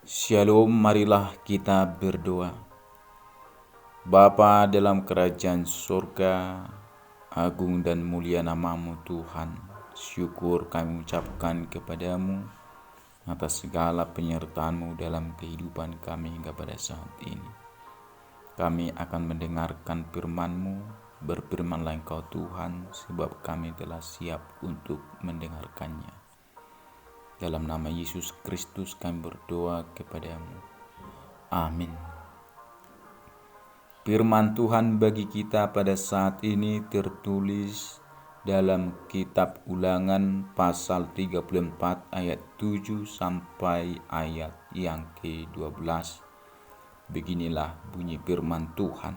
Shalom, marilah kita berdoa. Bapa dalam kerajaan surga, agung dan mulia nama-Mu Tuhan. Syukur kami ucapkan kepadamu atas segala penyertaan-Mu dalam kehidupan kami hingga pada saat ini. Kami akan mendengarkan firman-Mu, berfirmanlah Engkau Tuhan, sebab kami telah siap untuk mendengarkannya. Dalam nama Yesus Kristus kami berdoa kepadamu. Amin. Firman Tuhan bagi kita pada saat ini tertulis dalam kitab Ulangan pasal 34 ayat 7 sampai ayat yang ke-12. Beginilah bunyi firman Tuhan.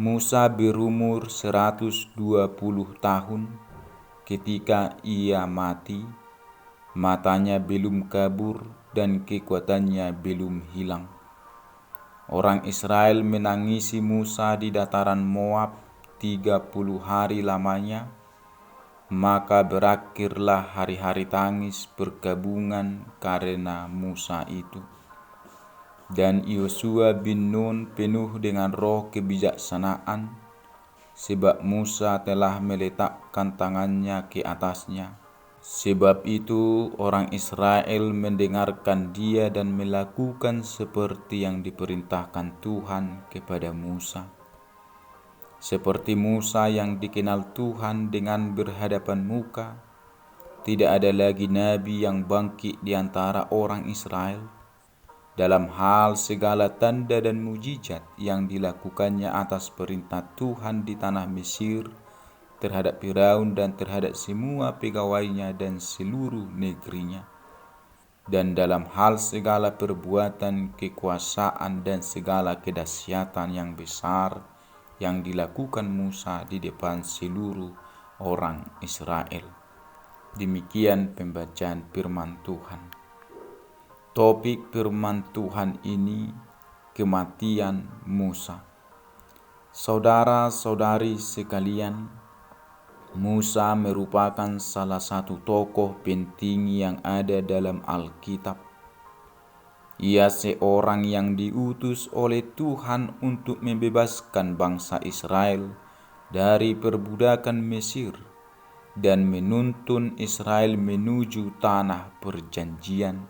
Musa berumur 120 tahun ketika ia mati. Matanya belum kabur dan kekuatannya belum hilang. Orang Israel menangisi Musa di dataran Moab 30 hari lamanya. Maka berakhirlah hari-hari tangis berkabungan karena Musa itu. Dan Yosua bin Nun penuh dengan roh kebijaksanaan, sebab Musa telah meletakkan tangannya ke atasnya. Sebab itu orang Israel mendengarkan dia dan melakukan seperti yang diperintahkan Tuhan kepada Musa. Seperti Musa yang dikenal Tuhan dengan berhadapan muka, tidak ada lagi nabi yang bangkit di antara orang Israel. Dalam hal segala tanda dan mujizat yang dilakukannya atas perintah Tuhan di tanah Mesir, terhadap Firaun dan terhadap semua pegawainya dan seluruh negerinya. Dan dalam hal segala perbuatan kekuasaan dan segala kedahsyatan yang besar yang dilakukan Musa di depan seluruh orang Israel. Demikian pembacaan firman Tuhan. Topik firman Tuhan ini kematian Musa. Saudara-saudari sekalian, Musa merupakan salah satu tokoh penting yang ada dalam Alkitab. Ia seorang yang diutus oleh Tuhan untuk membebaskan bangsa Israel dari perbudakan Mesir dan menuntun Israel menuju tanah perjanjian,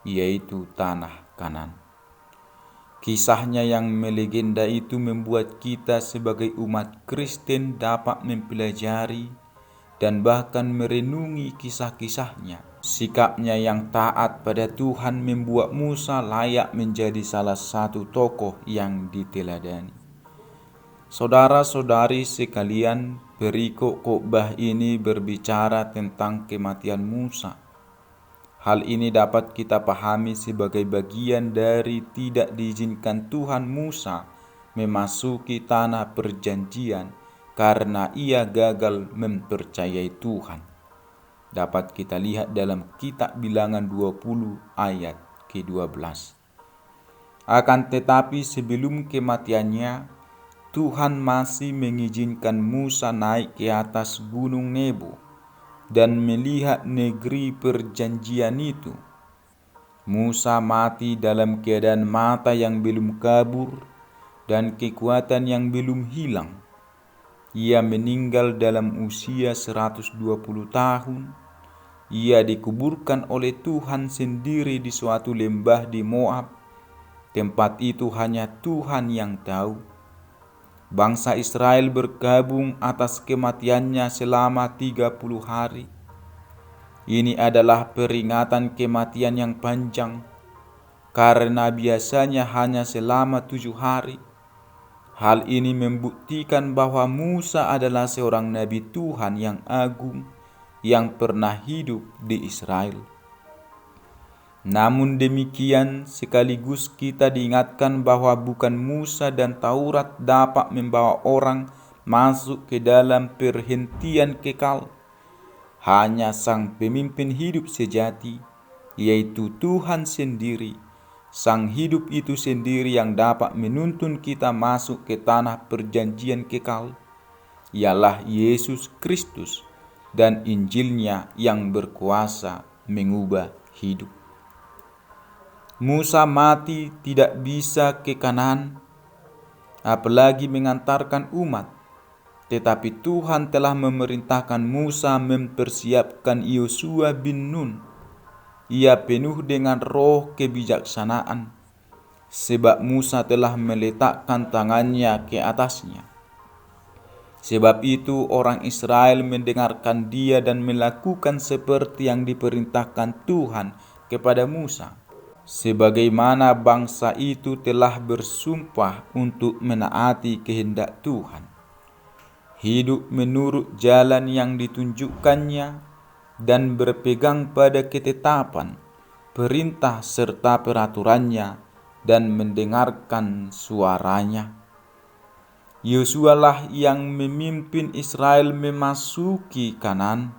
yaitu tanah Kanaan. Kisahnya yang melegenda itu membuat kita sebagai umat Kristen dapat mempelajari dan bahkan merenungi kisah-kisahnya. Sikapnya yang taat pada Tuhan membuat Musa layak menjadi salah satu tokoh yang diteladani. Saudara-saudari sekalian, perikop khotbah ini berbicara tentang kematian Musa. Hal ini dapat kita pahami sebagai bagian dari tidak diizinkan Tuhan Musa memasuki tanah perjanjian karena ia gagal mempercayai Tuhan. Dapat kita lihat dalam kitab Bilangan 20 ayat ke-12. Akan tetapi sebelum kematiannya, Tuhan masih mengizinkan Musa naik ke atas gunung Nebo dan melihat negeri perjanjian itu. Musa mati dalam keadaan mata yang belum kabur dan kekuatan yang belum hilang. Ia meninggal dalam usia 120 tahun. Ia dikuburkan oleh Tuhan sendiri di suatu lembah di Moab. Tempat itu hanya Tuhan yang tahu. Bangsa Israel berkabung atas kematiannya selama 30 hari. Ini adalah peringatan kematian yang panjang, karena biasanya hanya selama 7 hari. Hal ini membuktikan bahwa Musa adalah seorang nabi Tuhan yang agung yang pernah hidup di Israel. Namun demikian, sekaligus kita diingatkan bahwa bukan Musa dan Taurat dapat membawa orang masuk ke dalam perhentian kekal. Hanya Sang Pemimpin hidup sejati, yaitu Tuhan sendiri, Sang hidup itu sendiri yang dapat menuntun kita masuk ke tanah perjanjian kekal. Ialah Yesus Kristus dan Injilnya yang berkuasa mengubah hidup. Musa mati tidak bisa ke Kanaan, apalagi mengantarkan umat. Tetapi Tuhan telah memerintahkan Musa mempersiapkan Yosua bin Nun. Ia penuh dengan roh kebijaksanaan, sebab Musa telah meletakkan tangannya ke atasnya. Sebab itu orang Israel mendengarkan dia dan melakukan seperti yang diperintahkan Tuhan kepada Musa. Sebagaimana bangsa itu telah bersumpah untuk menaati kehendak Tuhan, hidup menurut jalan yang ditunjukkannya, dan berpegang pada ketetapan, perintah serta peraturannya, dan mendengarkan suaranya. Yosua lah yang memimpin Israel memasuki Kanaan.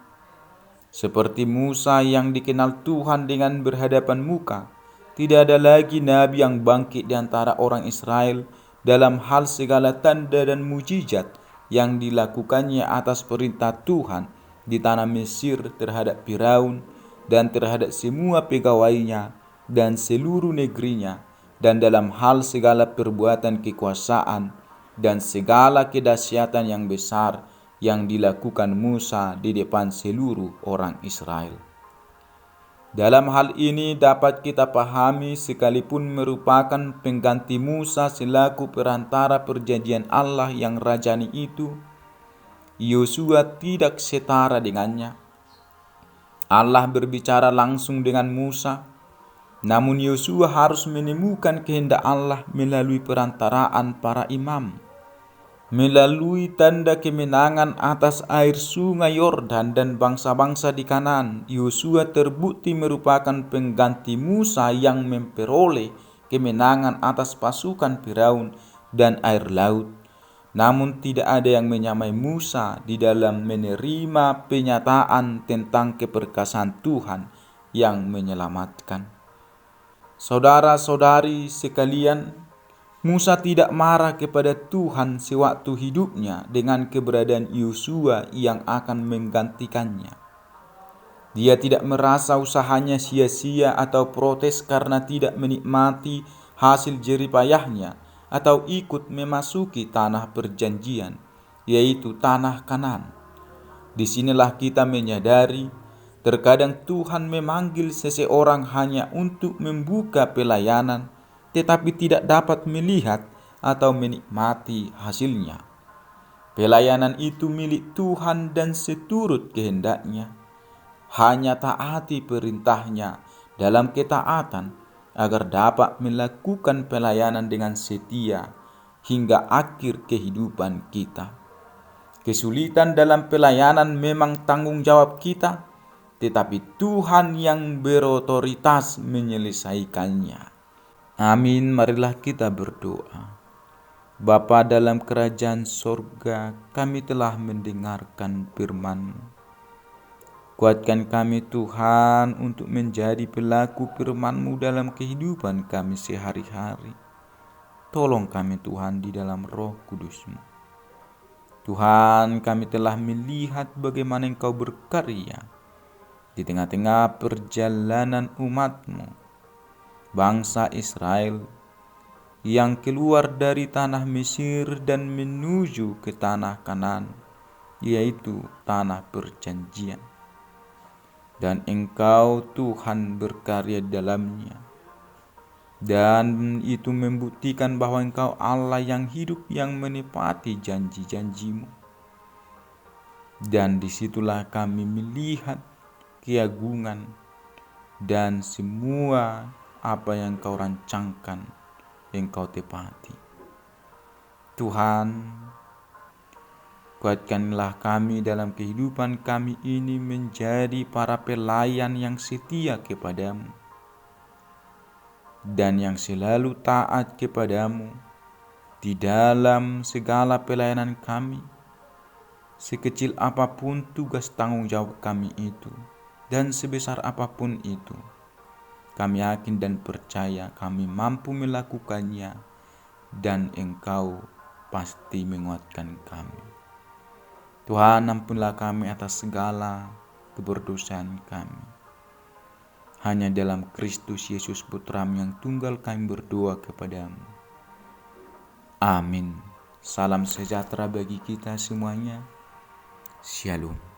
Seperti Musa yang dikenal Tuhan dengan berhadapan muka, tidak ada lagi nabi yang bangkit di antara orang Israel dalam hal segala tanda dan mujizat yang dilakukannya atas perintah Tuhan di tanah Mesir terhadap Firaun dan terhadap semua pegawainya dan seluruh negerinya, dan dalam hal segala perbuatan kekuasaan dan segala kedahsyatan yang besar yang dilakukan Musa di depan seluruh orang Israel. Dalam hal ini dapat kita pahami, sekalipun merupakan pengganti Musa selaku perantara perjanjian Allah yang rajani itu, Yosua tidak setara dengannya. Allah berbicara langsung dengan Musa, namun Yosua harus menemukan kehendak Allah melalui perantaraan para imam. Melalui tanda kemenangan atas air sungai Yordan dan bangsa-bangsa di Kanaan, Yosua terbukti merupakan pengganti Musa yang memperoleh kemenangan atas pasukan Firaun dan air laut. Namun tidak ada yang menyamai Musa di dalam menerima penyataan tentang keperkasaan Tuhan yang menyelamatkan. Saudara-saudari sekalian, Musa tidak marah kepada Tuhan sewaktu hidupnya dengan keberadaan Yosua yang akan menggantikannya. Dia tidak merasa usahanya sia-sia atau protes karena tidak menikmati hasil jerih payahnya atau ikut memasuki tanah perjanjian, yaitu tanah Kanaan. Disinilah kita menyadari terkadang Tuhan memanggil seseorang hanya untuk membuka pelayanan, tetapi tidak dapat melihat atau menikmati hasilnya. Pelayanan itu milik Tuhan dan seturut kehendaknya. Hanya taati perintahnya dalam ketaatan agar dapat melakukan pelayanan dengan setia hingga akhir kehidupan kita. Kesulitan dalam pelayanan memang tanggung jawab kita, tetapi Tuhan yang berotoritas menyelesaikannya. Amin. Marilah kita berdoa. Bapa dalam kerajaan sorga, kami telah mendengarkan firman-Mu. Kuatkan kami Tuhan untuk menjadi pelaku firman-Mu dalam kehidupan kami sehari-hari. Tolong kami Tuhan di dalam Roh Kudus-Mu. Tuhan, kami telah melihat bagaimana Engkau berkarya di tengah-tengah perjalanan umat-Mu, bangsa Israel yang keluar dari tanah Mesir dan menuju ke tanah Kanaan, yaitu tanah perjanjian. Dan Engkau Tuhan berkarya di dalamnya. Dan itu membuktikan bahwa Engkau Allah yang hidup yang menepati janji-janji-Mu. Dan disitulah kami melihat keagungan dan semua apa yang Kau rancangkan, yang Kau tepati. Tuhan, kuatkanlah kami dalam kehidupan kami ini menjadi para pelayan yang setia kepadamu dan yang selalu taat kepadamu di dalam segala pelayanan kami, sekecil apapun tugas tanggung jawab kami itu dan sebesar apapun itu. Kami yakin dan percaya kami mampu melakukannya, dan Engkau pasti menguatkan kami. Tuhan, ampunlah kami atas segala keberdosaan kami. Hanya dalam Kristus Yesus Putra-Mu yang tunggal kami berdoa kepadamu. Amin. Salam sejahtera bagi kita semuanya. Shalom.